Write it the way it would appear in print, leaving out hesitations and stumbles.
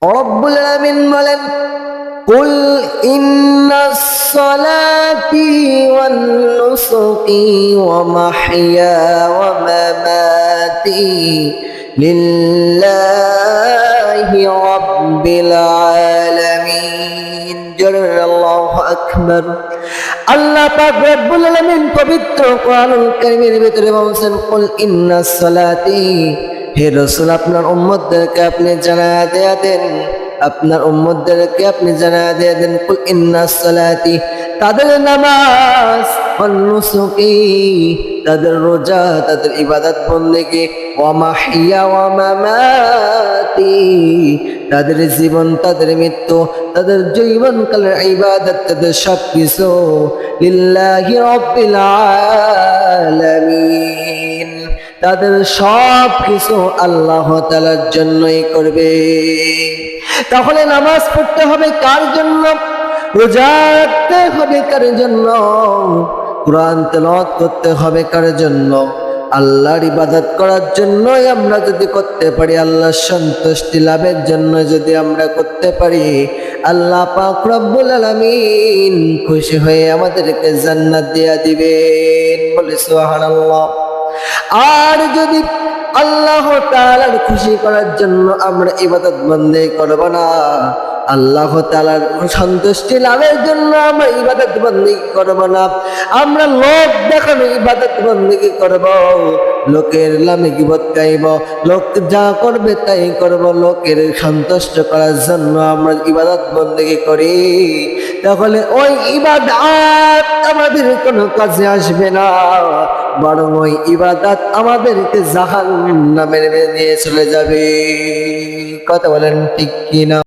রব্বুল আলামিন বলেন, কুল ইন্নাস সালাতি ওয়ান নুসুকি ওয়া মাহইয়া ওয়া মামাতি লিল্লাহি রাব্বিল আলামিন। আল্লাহু আকবার। আল্লাহ পাক রব্বুল আলামিন পবিত্র কোরআনুল কারীমের ভিতরে বলেছেন, কুল ইন্নাস সালাতি, হে রাসূল আপনার উম্মতদেরকে আপনি জানায়া দেন, আপনার উম্মতদেরকে আপনি জানায়া দেন, কুল ইন্নাস সালাতি, তাদের নামাজ, ওয়ান নুসুকি, তাদের রোজা, তাদের ইবাদত বন্দেগি, ওয়া মাহইয়া ওয়া মামাতি, তাদের জীবন, তাদের মৃত্যু, তাদের জীবনকালের ইবাদত, তাদের সবকিছু লিল্লাহি রাব্বিল আলামিন, তাদের সব কিছু আল্লাহ তাআলার জন্যই করবে। তাহলে নামাজ পড়তে হবে কার জন্য? রোজা রাখতে হবে কার জন্য? কোরআন তেলাওয়াত করতে হবে কার জন্য? আল্লাহর ইবাদত করার জন্যই। আমরা যদি করতে পারি, আল্লাহর সন্তুষ্টি লাভের জন্য যদি আমরা করতে পারি, আল্লাহ পাক রব্বুল আলামিন খুশি হয়ে আমাদেরকে জান্নাত দিয়া দিবেন। বলে সুবহানাল্লাহ। আর যদি আল্লাহ তাআলার খুশি করার জন্য আমরা ইবাদত বন্দেগি করব না, আল্লাহ তাআলার সন্তুষ্টি লাভের জন্য আমরা ইবাদত বন্দেগি করব না, আমরা লোক দেখানো ইবাদত বন্দেগি করব, লোকের নামে গীবত গাইব, লোক যা করবে তাই করব, লোকের সন্তুষ্ট করার জন্য আমরা ইবাদত বন্দেগি করি, তাহলে ওই ইবাদত আমাদের কোনো কাজে আসবে না, বরং ওই ইবাদত আমাদেরকে জাহান্নামে নিয়ে চলে যাবে। কথা বলেন ঠিক কিনা?